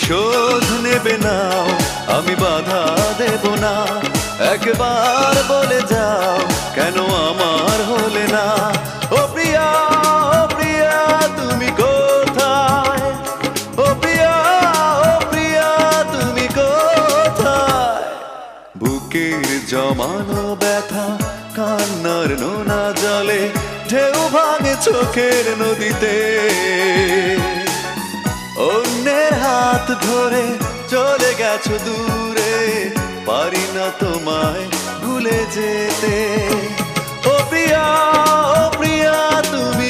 প্রতিশোধ নেবে নাও, আমি বাধা দেব না। একবার বলে যাও কেন আমার হলে না। ও প্রিয়া, ও প্রিয়া তুমি কোথায়? ও প্রিয়া, ও প্রিয়া তুমি কোথায়? বুকের জমানো ব্যথা কান্নার নোনা জলে ঢেউ ভাঙে চোখের নদীতে। অন্যের হাত ধরে চলে গেছো দূরে, পারি না তোমায় ভুলে যেতে। ও প্রিয়া, ও প্রিয়া তুমি